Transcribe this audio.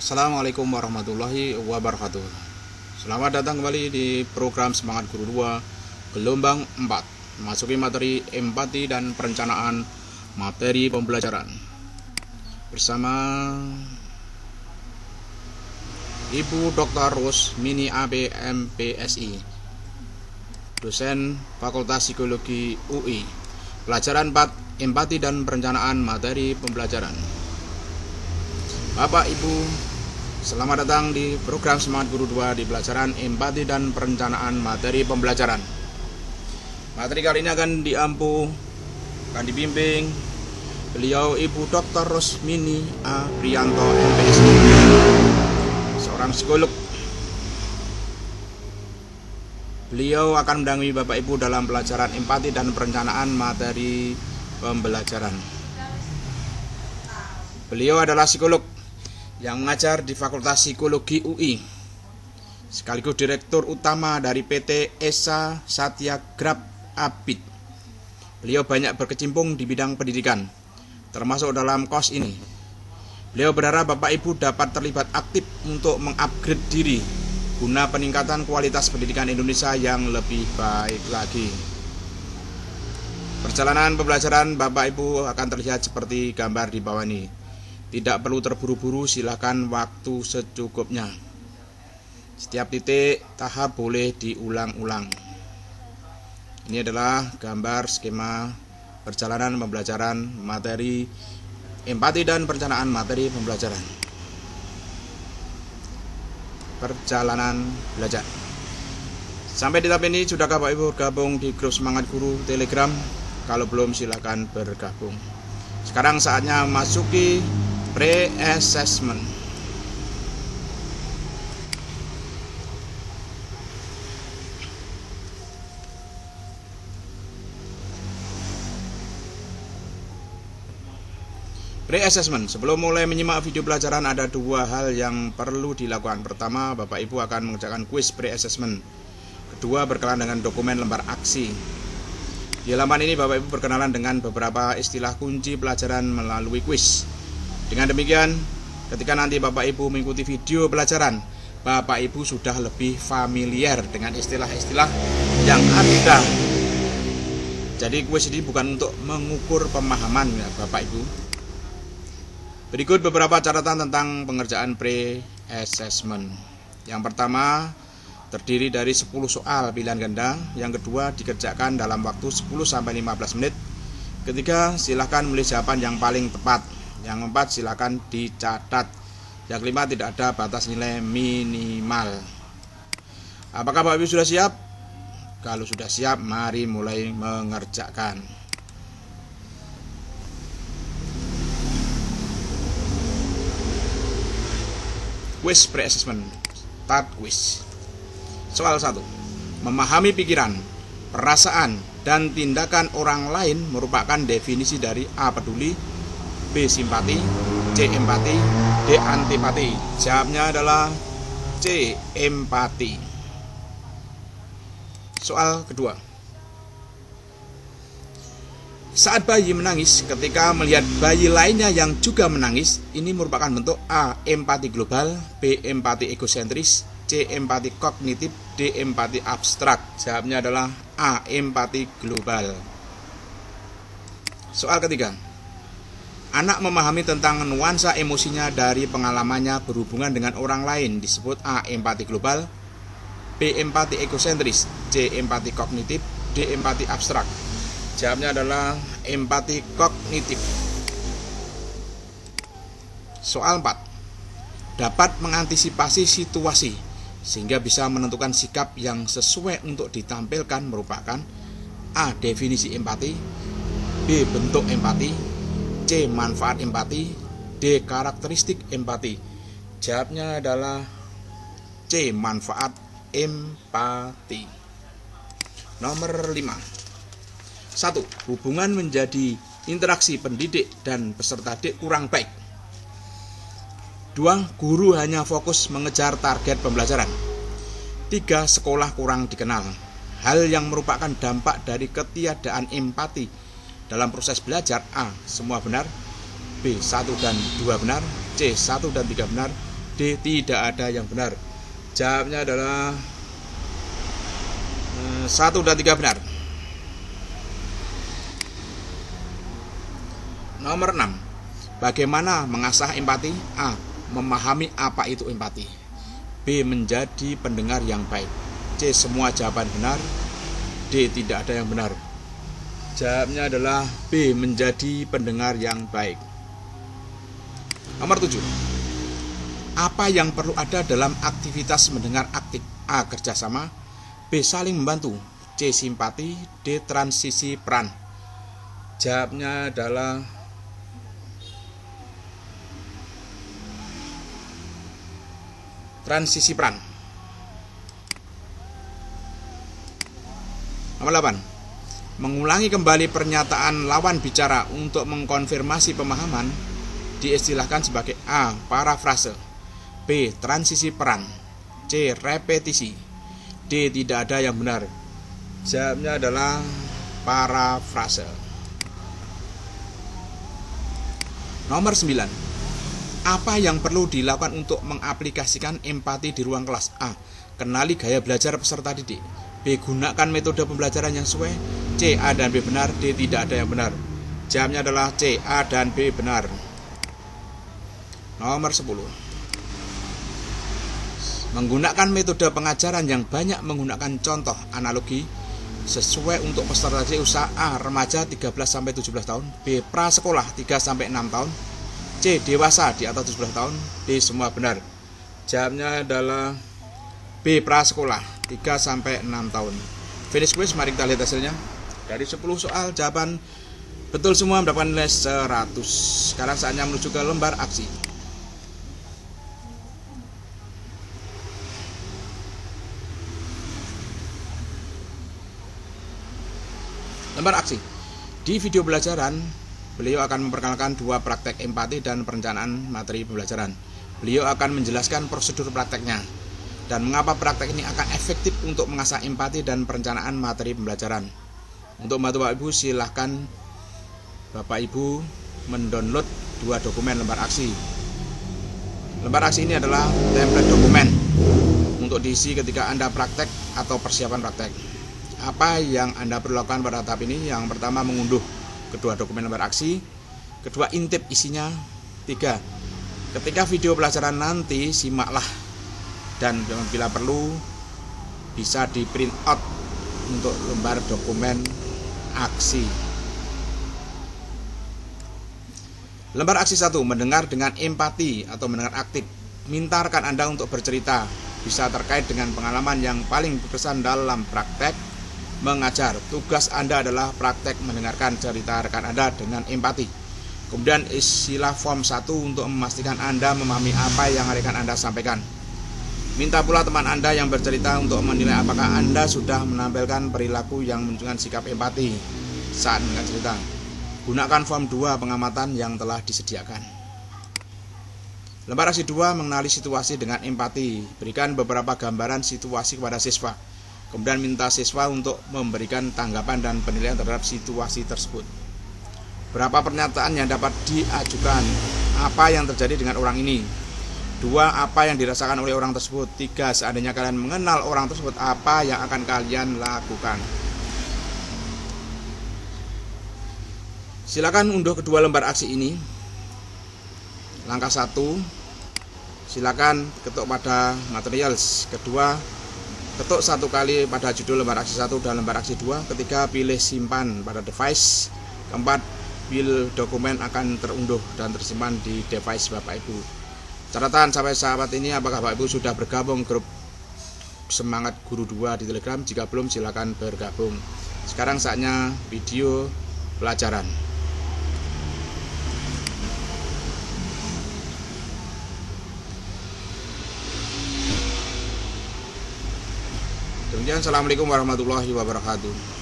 Assalamualaikum warahmatullahi wabarakatuh. Selamat datang kembali di program Semangat Guru 2 gelombang 4, masuki materi empati dan perencanaan materi pembelajaran bersama Ibu Dr. Rusmini AB MPSI, dosen Fakultas Psikologi UI. Pelajaran 4, empati dan perencanaan materi pembelajaran. Bapak Ibu, selamat datang di program Semangat Guru 2 di pelajaran empati dan perencanaan materi pembelajaran. Materi kali ini akan dibimbing beliau Ibu Dr. Rusmini A. Priyanto MPSI, seorang psikolog. Beliau akan mendampingi Bapak Ibu dalam pelajaran empati dan perencanaan materi pembelajaran. Beliau adalah psikolog yang mengajar di Fakultas Psikologi UI, sekaligus Direktur Utama dari PT Esa Satyagrap Abid. Beliau banyak berkecimpung di bidang pendidikan, termasuk dalam KOS ini. Beliau berharap Bapak Ibu dapat terlibat aktif untuk mengupgrade diri guna peningkatan kualitas pendidikan Indonesia yang lebih baik lagi. Perjalanan pembelajaran Bapak Ibu akan terlihat seperti gambar di bawah ini. Tidak perlu terburu-buru, silakan waktu secukupnya. Setiap titik tahap boleh diulang-ulang. Ini adalah gambar skema perjalanan pembelajaran materi empati dan perencanaan materi pembelajaran. Perjalanan belajar. Sampai di tahap ini, sudahkah Bapak Ibu bergabung di grup Semangat Guru Telegram? Kalau belum, silakan bergabung. Sekarang saatnya masuki pre-assessment. Pre-assessment. Sebelum mulai menyimak video pelajaran, ada dua hal yang perlu dilakukan. Pertama, Bapak Ibu akan mengerjakan kuis pre-assessment. Kedua, berkenalan dengan dokumen lembar aksi. Di halaman ini Bapak Ibu berkenalan dengan beberapa istilah kunci pelajaran melalui kuis. Dengan demikian, ketika nanti Bapak Ibu mengikuti video pelajaran, Bapak Ibu sudah lebih familiar dengan istilah-istilah yang ada. Jadi kuis ini bukan untuk mengukur pemahaman ya Bapak Ibu. Berikut beberapa catatan tentang pengerjaan pre-assessment. Yang pertama, terdiri dari 10 soal pilihan ganda. Yang kedua, dikerjakan dalam waktu 10-15 menit. Ketiga, silahkan memilih jawaban yang paling tepat. Yang keempat, silakan dicatat. Yang kelima, tidak ada batas nilai minimal. Apakah Bapak Ibu sudah siap? Kalau sudah siap, mari mulai mengerjakan. Quiz pre-assessment. Start quiz. Soal 1. Memahami pikiran, perasaan, dan tindakan orang lain merupakan definisi dari A. Peduli, B. Simpati, C. Empati, D. Antipati. Jawabnya adalah C. Empati. Soal kedua. Saat bayi menangis, ketika melihat bayi lainnya yang juga menangis, ini merupakan bentuk A. Empati global, B. Empati egosentris, C. Empati kognitif, D. Empati abstrak. Jawabnya adalah A. Empati global. Soal ketiga. Anak memahami tentang nuansa emosinya dari pengalamannya berhubungan dengan orang lain disebut A. Empati global, B. Empati egosentris, C. Empati kognitif, D. Empati abstrak. Jawabnya adalah empati kognitif. Soal 4. Dapat mengantisipasi situasi sehingga bisa menentukan sikap yang sesuai untuk ditampilkan merupakan A. Definisi empati, B. Bentuk empati, C. Manfaat empati, D. Karakteristik empati. Jawabnya adalah C. Manfaat empati. Nomor 5. 1. Hubungan menjadi interaksi pendidik dan peserta didik kurang baik. 2. Guru hanya fokus mengejar target pembelajaran. 3. Sekolah kurang dikenal. Hal yang merupakan dampak dari ketiadaan empati dalam proses belajar. A. Semua benar, B. 1 dan 2 benar, C. 1 dan 3 benar, D. Tidak ada yang benar. Jawabnya adalah 1 dan 3 benar. Nomor 6. Bagaimana mengasah empati? A. Memahami apa itu empati. B. Menjadi pendengar yang baik. C. Semua jawaban benar. D. Tidak ada yang benar. Jawabnya adalah B. Menjadi pendengar yang baik. Nomor 7. Apa yang perlu ada dalam aktivitas mendengar aktif? A. Kerjasama. B. Saling membantu. C. Simpati. D. Transisi peran. Jawabnya adalah transisi peran. Nomor 8. Mengulangi kembali pernyataan lawan bicara untuk mengkonfirmasi pemahaman diistilahkan sebagai A. Parafrase. B. Transisi peran. C. Repetisi. D. Tidak ada yang benar. Jawabnya adalah parafrase. Nomor 9. Apa yang perlu dilakukan untuk mengaplikasikan empati di ruang kelas? A. Kenali gaya belajar peserta didik. B. Gunakan metode pembelajaran yang sesuai. C. A dan B benar. D. Tidak ada yang benar. Jawabnya adalah C. A dan B benar. Nomor 10. Menggunakan metode pengajaran yang banyak menggunakan contoh analogi sesuai untuk peserta didik usaha. A. Remaja 13-17 tahun. B. Prasekolah 3-6 tahun. C. Dewasa di atas 17 tahun. D. Semua benar. Jawabnya adalah B. Prasekolah 3-6 tahun. Finish quiz, mari kita lihat hasilnya. Dari 10 soal jawaban betul semua, mendapatkan nilai 100. Sekarang saatnya menuju ke lembar aksi. Lembar aksi. Di video pembelajaran beliau akan memperkenalkan 2 praktek empati dan perencanaan materi pembelajaran. Beliau akan menjelaskan prosedur prakteknya dan mengapa praktek ini akan efektif untuk mengasah empati dan perencanaan materi pembelajaran. Untuk membantu Bapak Ibu, silahkan Bapak Ibu mendownload 2 dokumen lembar aksi. Lembar aksi ini adalah template dokumen untuk diisi ketika Anda praktek atau persiapan praktek. Apa yang Anda perlu lakukan pada tahap ini? Yang pertama, mengunduh kedua dokumen lembar aksi. Kedua, intip isinya. 3. Ketika video pelajaran nanti, simaklah dan bila perlu bisa di print out untuk lembar dokumen aksi. Lembar aksi 1. Mendengar dengan empati atau mendengar aktif. Minta rekan Anda untuk bercerita, bisa terkait dengan pengalaman yang paling berkesan dalam praktek mengajar. Tugas Anda adalah praktek mendengarkan cerita rekan Anda dengan empati. Kemudian isilah form 1 untuk memastikan Anda memahami apa yang rekan Anda sampaikan. Minta pula teman Anda yang bercerita untuk menilai apakah Anda sudah menampilkan perilaku yang menunjukkan sikap empati saat mendengar cerita. Gunakan form 2 pengamatan yang telah disediakan. Lembar aksi 2. Mengenali situasi dengan empati. Berikan beberapa gambaran situasi kepada siswa. Kemudian minta siswa untuk memberikan tanggapan dan penilaian terhadap situasi tersebut. Berapa pernyataan yang dapat diajukan? Apa yang terjadi dengan orang ini? 2. Apa yang dirasakan oleh orang tersebut? 3. Seandainya kalian mengenal orang tersebut, apa yang akan kalian lakukan? Silakan unduh kedua lembar aksi ini. Langkah 1, silakan ketuk pada materials. Kedua, ketuk 1 kali pada judul lembar aksi 1 dan lembar aksi 2. Ketiga, pilih simpan pada device. Keempat, file dokumen akan terunduh dan tersimpan di device Bapak Ibu. Catatan sampai saat ini, apakah Bapak Ibu sudah bergabung grup Semangat Guru 2 di Telegram? Jika belum, silakan bergabung. Sekarang saatnya video pelajaran. Demikian, assalamualaikum warahmatullahi wabarakatuh.